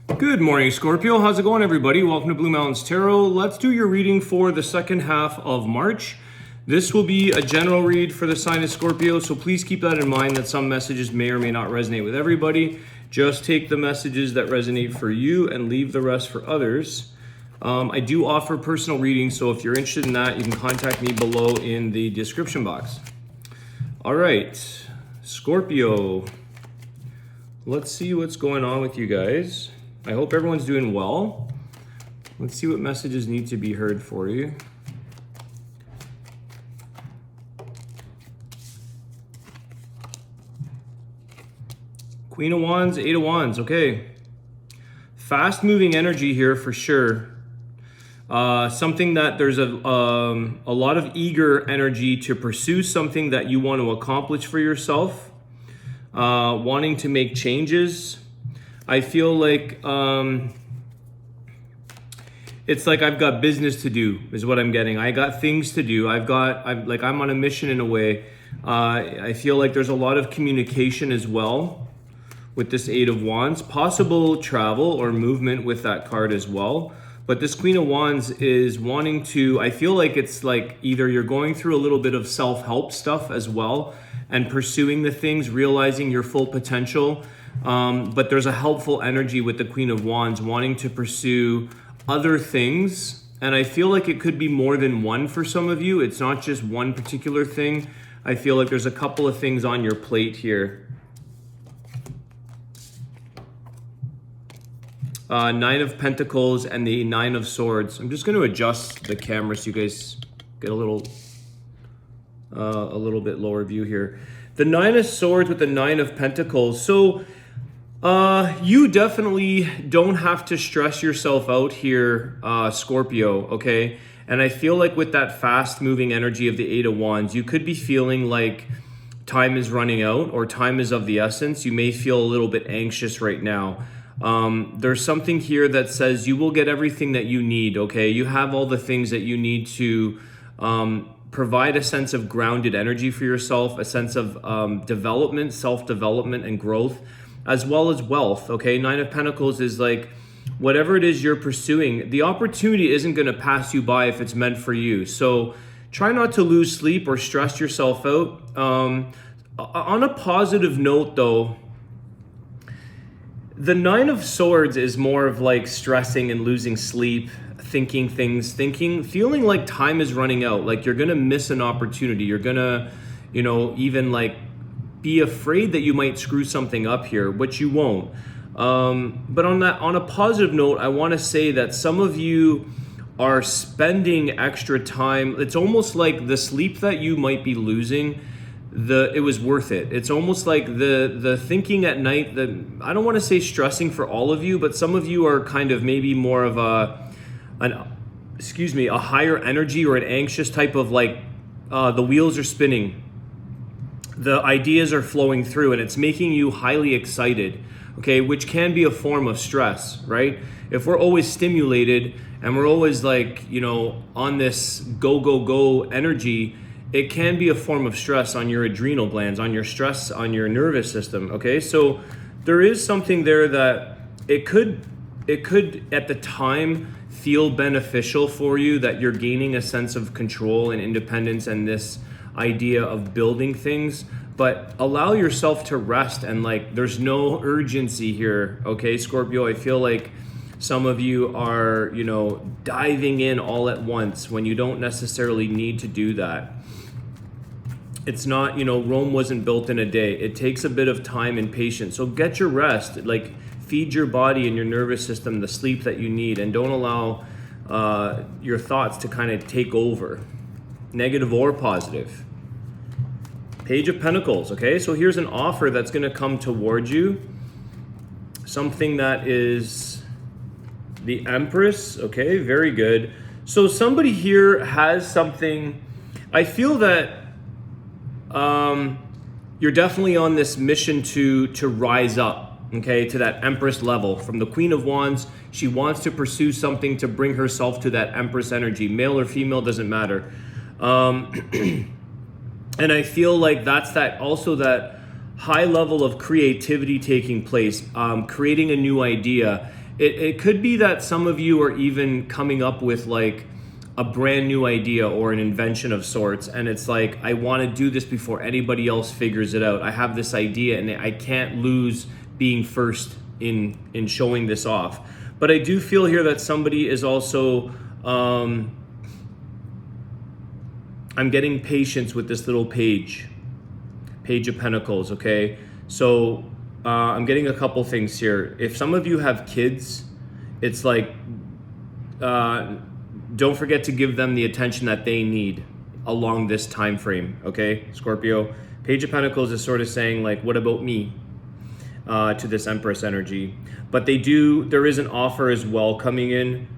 Good morning, Scorpio. How's it going, everybody? Welcome to Blue Mountains Tarot. Let's do your reading for the second half of March. This will be a general read for the sign of Scorpio, so please keep that in mind that some messages may or may not resonate with everybody. Just take the messages that resonate for you and leave the rest for others. I do offer personal readings, so if you're interested in that, you can contact me below in the description box. All right, Scorpio. Let's see what's going on with you guys. I hope everyone's doing well. Let's see what messages need to be heard for you. Queen of Wands, Eight of Wands, okay. Fast moving energy here for sure. Something that there's a lot of eager energy to pursue something that you want to accomplish for yourself. Wanting to make changes. I feel like it's like I've got business to do is what I'm getting. I got things to do. I'm on a mission in a way. I feel like there's a lot of communication as well with this Eight of Wands. Possible travel or movement with that card as well. But this Queen of Wands is wanting to, I feel like it's like either you're going through a little bit of self-help stuff as well and pursuing the things, realizing your full potential. But there's a helpful energy with the Queen of Wands wanting to pursue other things. And I feel like it could be more than one for some of you. It's not just one particular thing. I feel like there's a couple of things on your plate here. Nine of Pentacles and the Nine of Swords. I'm just going to adjust the camera so you guys get a little bit lower view here. The Nine of Swords with the Nine of Pentacles. So you definitely don't have to stress yourself out here, Scorpio, okay? And I feel like with that fast moving energy of the Eight of Wands, you could be feeling like time is running out or time is of the essence. You may feel a little bit anxious right now. There's something here that says you will get everything that you need, okay? You have all the things that you need to provide a sense of grounded energy for yourself, a sense of development, self-development and growth, as well as wealth, okay? Nine of Pentacles is like, whatever it is you're pursuing, the opportunity isn't going to pass you by if it's meant for you. So try not to lose sleep or stress yourself out. On a positive note though, the Nine of Swords is more of like stressing and losing sleep, feeling like time is running out, like you're gonna miss an opportunity. You're gonna, even like be afraid that you might screw something up here, which you won't. But on a positive note, I wanna say that some of you are spending extra time. It's almost like the sleep that you might be losing, it was worth it. It's almost like the thinking at night that, I don't want to say stressing for all of you, but some of you are kind of maybe more of a higher energy or an anxious type of like, the wheels are spinning. The ideas are flowing through and it's making you highly excited, okay? Which can be a form of stress, right? If we're always stimulated and we're always like, on this go energy, it can be a form of stress on your adrenal glands, on your stress, on your nervous system, okay? So there is something there that it could at the time feel beneficial for you, that you're gaining a sense of control and independence and this idea of building things, but allow yourself to rest and like there's no urgency here, okay, Scorpio? I feel like some of you are, diving in all at once when you don't necessarily need to do that. It's not, Rome wasn't built in a day. It takes a bit of time and patience. So get your rest, like feed your body and your nervous system the sleep that you need, and don't allow your thoughts to kind of take over, negative or positive. Page of Pentacles, okay? So here's an offer that's gonna come towards you. Something that is the Empress, okay? Very good. So somebody here has something, I feel that you're definitely on this mission to rise up, okay, to that Empress level. From the Queen of Wands, she wants to pursue something to bring herself to that Empress energy. Male or female, doesn't matter. And I feel like that's that high level of creativity taking place, creating a new idea It could be that some of you are even coming up with like a brand new idea or an invention of sorts, and it's like, I want to do this before anybody else figures it out. I have this idea and I can't lose being first in showing this off. But I do feel here that somebody is also I'm getting patience with this little page of Pentacles. Okay, so I'm getting a couple things here. If some of you have kids, it's like don't forget to give them the attention that they need along this time frame, okay, Scorpio? Page of Pentacles is sort of saying like, what about me, to this Empress energy. But there is an offer as well coming in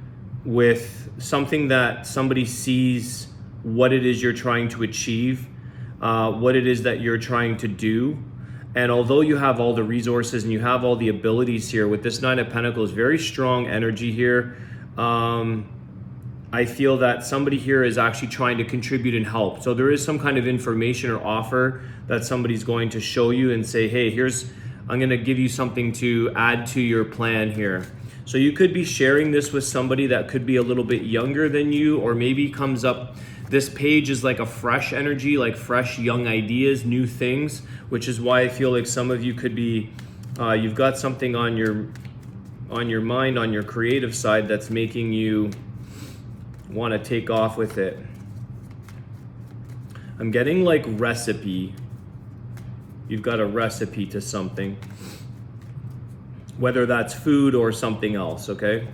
with something that somebody sees what it is you're trying to achieve, what it is that you're trying to do. And although you have all the resources and you have all the abilities here with this Nine of Pentacles, very strong energy here, I feel that somebody here is actually trying to contribute and help. So there is some kind of information or offer that somebody's going to show you and say, hey, I'm going to give you something to add to your plan here. So you could be sharing this with somebody that could be a little bit younger than you, or maybe comes up, this page is like a fresh energy, like fresh young ideas, new things, which is why I feel like some of you could be, you've got something on your mind, on your creative side, that's making you want to take off with it. I'm getting like recipe. You've got a recipe to something, whether that's food or something else, okay?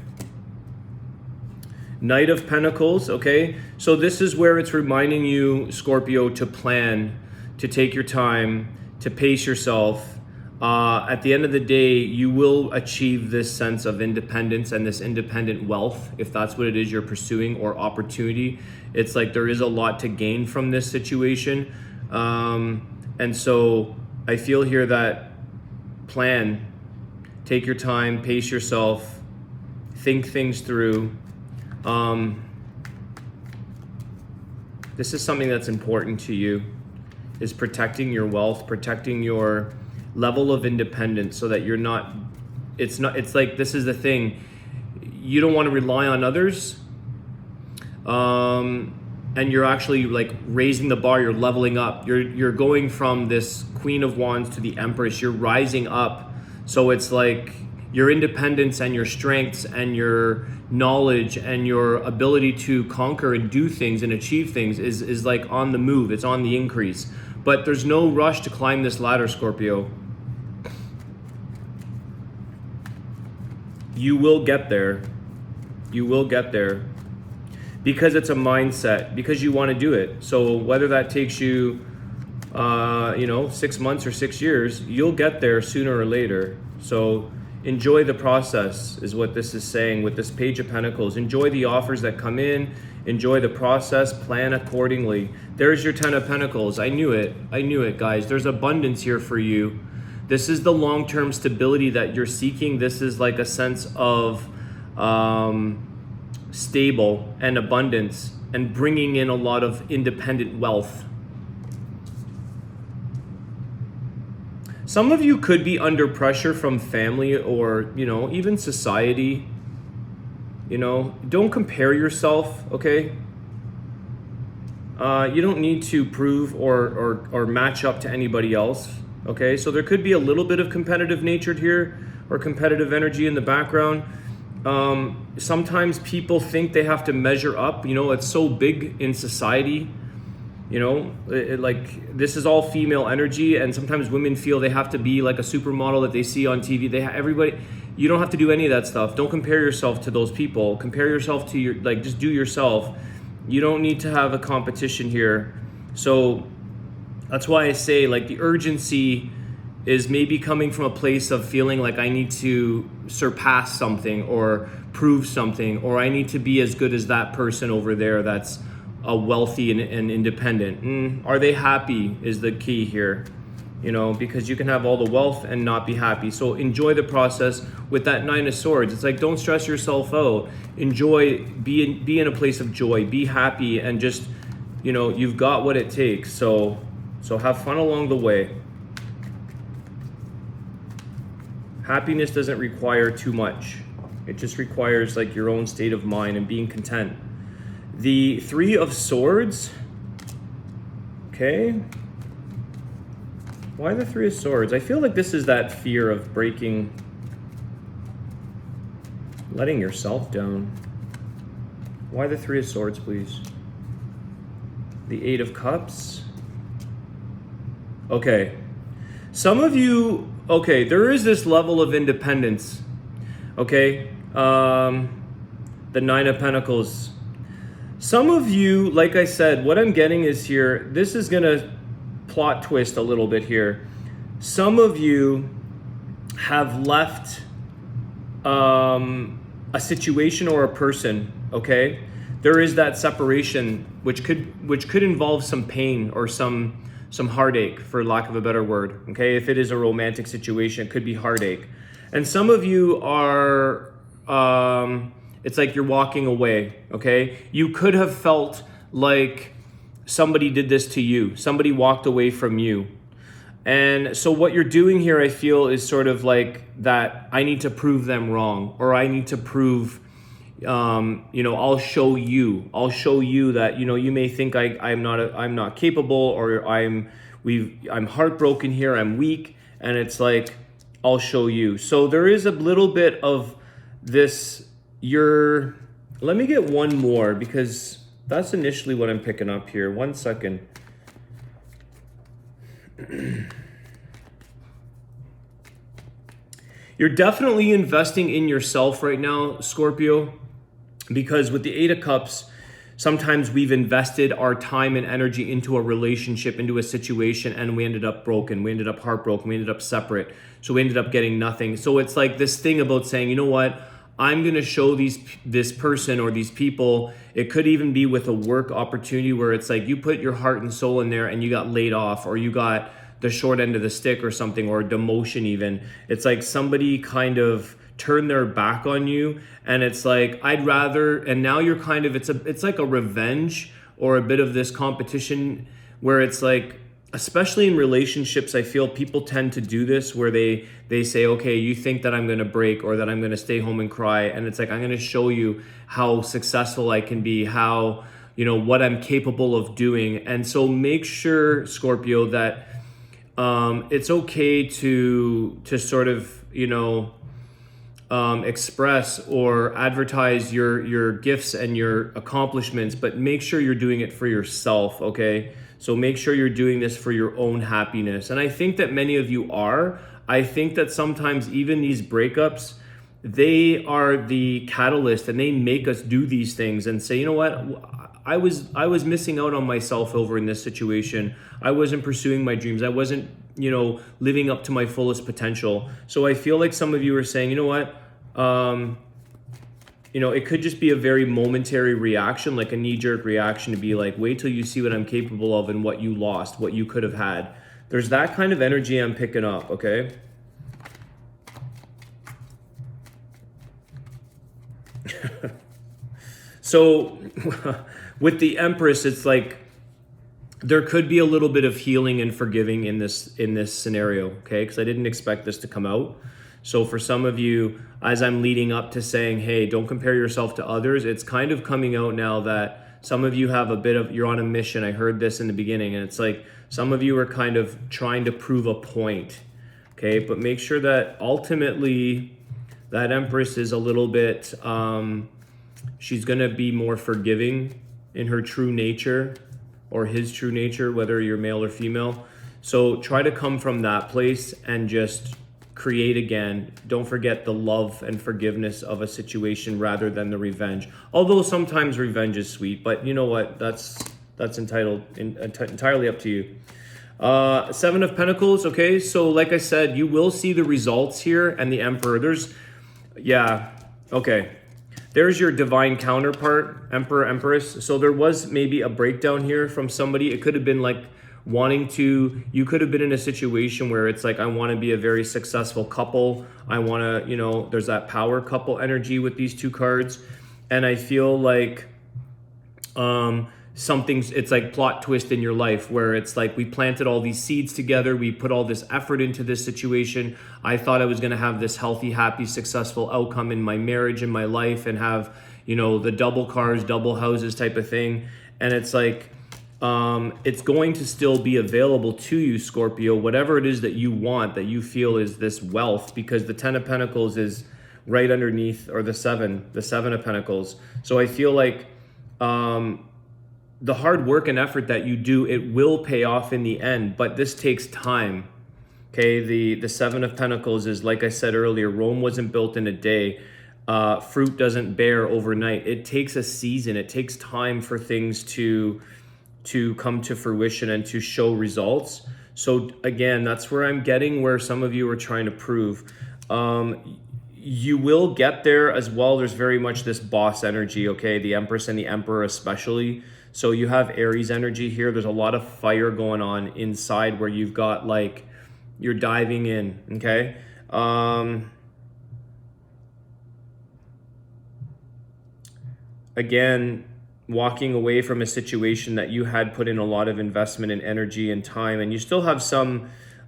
Knight of Pentacles, okay? So this is where it's reminding you, Scorpio, to plan, to take your time, to pace yourself. At the end of the day, you will achieve this sense of independence and this independent wealth, if that's what it is you're pursuing, or opportunity. It's like there is a lot to gain from this situation. And so I feel here that plan, take your time, pace yourself, think things through. This is something that's important to you, is protecting your wealth, protecting your level of independence, so that you're not, it's like, this is the thing, you don't want to rely on others, and you're actually like raising the bar, you're leveling up, you're going from this Queen of Wands to the Empress, you're rising up. So it's like your independence and your strengths and your knowledge and your ability to conquer and do things and achieve things is like on the move, it's on the increase. But there's no rush to climb this ladder, Scorpio. You will get there. You will get there. Because it's a mindset, because you want to do it. So whether that takes you, 6 months or 6 years, you'll get there sooner or later. So enjoy the process is what this is saying with this Page of Pentacles. Enjoy the offers that come in. Enjoy the process. Plan accordingly. There's your Ten of Pentacles. I knew it, guys. There's abundance here for you. This is the long-term stability that you're seeking. This is like a sense of stable and abundance and bringing in a lot of independent wealth. Some of you could be under pressure from family or, even society. Don't compare yourself, okay? You don't need to prove or match up to anybody else, okay? So there could be a little bit of competitive nature here or competitive energy in the background. Sometimes people think they have to measure up. It's so big in society. Like this is all female energy, and sometimes women feel they have to be like a supermodel that they see on TV. Everybody, you don't have to do any of that stuff. Don't compare yourself to those people. Compare yourself to just do yourself. You don't need to have a competition here. So that's why I say like the urgency is maybe coming from a place of feeling like I need to surpass something or prove something, or I need to be as good as that person over there that's wealthy and independent. Are they happy is the key here, because you can have all the wealth and not be happy. So enjoy the process with that Nine of Swords. It's like, don't stress yourself out. Enjoy, be in a place of joy, be happy, and just, you've got what it takes. So have fun along the way. Happiness doesn't require too much. It just requires like your own state of mind and being content. The Three of Swords. Okay. Why the Three of Swords? I feel like this is that fear of breaking, letting yourself down. Why the Three of Swords, please? The Eight of Cups. Okay. Some of you, okay, there is this level of independence. Okay. The Nine of Pentacles. Some of you, like I said, what I'm getting is here, this is going to plot twist a little bit here. Some of you have left a situation or a person, okay? There is that separation which could involve some pain or some heartache, for lack of a better word, okay? If it is a romantic situation, it could be heartache. And some of you are it's like you're walking away, okay? You could have felt like somebody did this to you. Somebody walked away from you. And so what you're doing here, I feel, is sort of like that I need to prove them wrong, or I need to prove, I'll show you that, you may think I'm not capable, or I'm heartbroken here, I'm weak, and it's like, I'll show you. So there is a little bit of this, let me get one more, because that's initially what I'm picking up here. 1 second. You're definitely investing in yourself right now, Scorpio, because with the Eight of Cups, sometimes we've invested our time and energy into a relationship, into a situation, and we ended up broken. We ended up heartbroken. We ended up separate. So we ended up getting nothing. So it's like this thing about saying, you know what? I'm going to show this person or these people. It could even be with a work opportunity where it's like you put your heart and soul in there and you got laid off, or you got the short end of the stick or something, or a demotion even. It's like somebody kind of turned their back on you, and it's like, I'd rather, and now you're kind of, it's like a revenge or a bit of this competition where it's like, especially in relationships, I feel people tend to do this where they say, okay, you think that I'm going to break or that I'm going to stay home and cry. And it's like, I'm going to show you how successful I can be, how, what I'm capable of doing. And so make sure, Scorpio, that it's okay to sort of, express or advertise your gifts and your accomplishments, but make sure you're doing it for yourself, okay? So make sure you're doing this for your own happiness. And I think that many of you are. I think that sometimes even these breakups, they are the catalyst, and they make us do these things and say, you know what? I was missing out on myself over in this situation. I wasn't pursuing my dreams. I wasn't, living up to my fullest potential. So I feel like some of you are saying, you know what? It could just be a very momentary reaction, like a knee-jerk reaction to be like, wait till you see what I'm capable of and what you lost, what you could have had. There's that kind of energy I'm picking up, okay? So with the Empress, it's like there could be a little bit of healing and forgiving in this scenario, okay? Because I didn't expect this to come out. So for some of you, as I'm leading up to saying, hey, don't compare yourself to others, it's kind of coming out now that some of you have you're on a mission. I heard this in the beginning, and it's like some of you are kind of trying to prove a point, okay? But make sure that ultimately that Empress is a little bit, she's gonna be more forgiving in her true nature, or his true nature, whether you're male or female. So try to come from that place and just create again. Don't forget the love and forgiveness of a situation rather than the revenge. Although sometimes revenge is sweet, but you know what? That's entirely up to you. Seven of Pentacles, okay? So like I said, you will see the results here, and the Emperor. There's your divine counterpart, Emperor, Empress. So there was maybe a breakdown here from somebody. It could have been like you could have been in a situation where it's like, I want to be a very successful couple. I want to, there's that power couple energy with these two cards. And I feel like it's like plot twist in your life where it's like we planted all these seeds together, we put all this effort into this situation. I thought I was going to have this healthy, happy, successful outcome in my marriage, in my life, and have, you know, the double cars, double houses type of thing. And it's like, it's going to still be available to you, Scorpio, whatever it is that you want, that you feel is this wealth, because the 10 of Pentacles is right underneath, or the 7 of Pentacles. So I feel like, the hard work and effort that you do, it will pay off in the end, but this takes time. Okay, the 7 of Pentacles is, like I said earlier, Rome wasn't built in a day. Fruit doesn't bear overnight. It takes a season. It takes time for things to come to fruition and to show results. So again, that's where I'm getting where some of you are trying to prove. You will get there as well. There's very much this boss energy, okay? The Empress and the Emperor especially. So you have Aries energy here. There's a lot of fire going on inside where you've got like, you're diving in, okay? Again, walking away from a situation that you had put in a lot of investment and energy and time, and you still have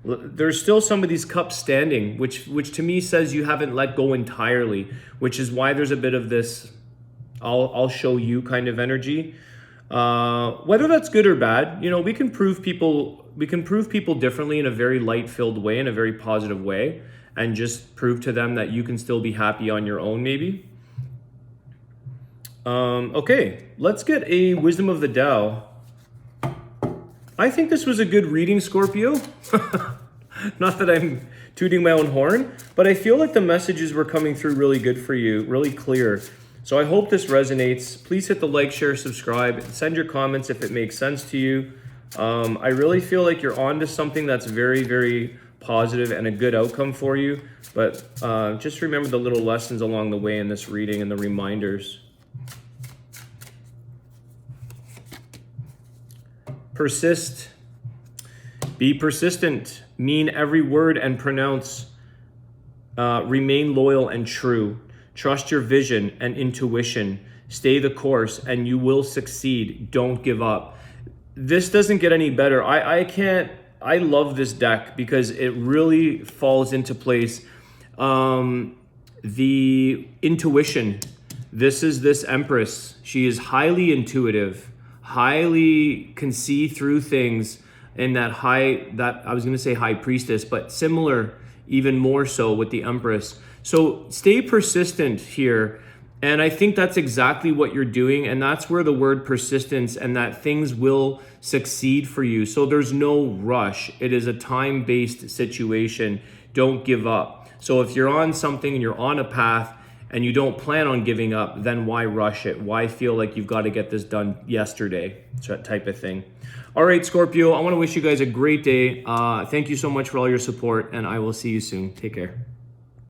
there's still some of these cups standing, which to me says you haven't let go entirely, which is why there's a bit of this, I'll show you kind of energy. Whether that's good or bad, you know, we can prove people differently in a very light-filled way, in a very positive way, and just prove to them that you can still be happy on your own, maybe. Okay, let's get a Wisdom of the Tao. I think this was a good reading, Scorpio. Not that I'm tooting my own horn, but I feel like the messages were coming through really good for you, really clear. So I hope this resonates. Please hit the like, share, subscribe, send your comments if it makes sense to you. I really feel like you're onto something that's very, very positive and a good outcome for you. But just remember the little lessons along the way in this reading and the reminders. Persist. Be persistent. Mean every word and pronounce. Remain loyal and true. Trust your vision and intuition. Stay the course and you will succeed. Don't give up. This doesn't get any better. I love this deck because it really falls into place. The intuition. This is this Empress. She is highly intuitive, highly can see through things, and that I was going to say high priestess, but similar, even more so with the Empress. So stay persistent here. And I think that's exactly what you're doing. And that's where the word persistence and that things will succeed for you. So there's no rush. It is a time-based situation. Don't give up. So if you're on something and you're on a path and you don't plan on giving up, then why rush it? Why feel like you've got to get this done yesterday? That type of thing. All right, Scorpio, I want to wish you guys a great day. Thank you so much for all your support, and I will see you soon. Take care.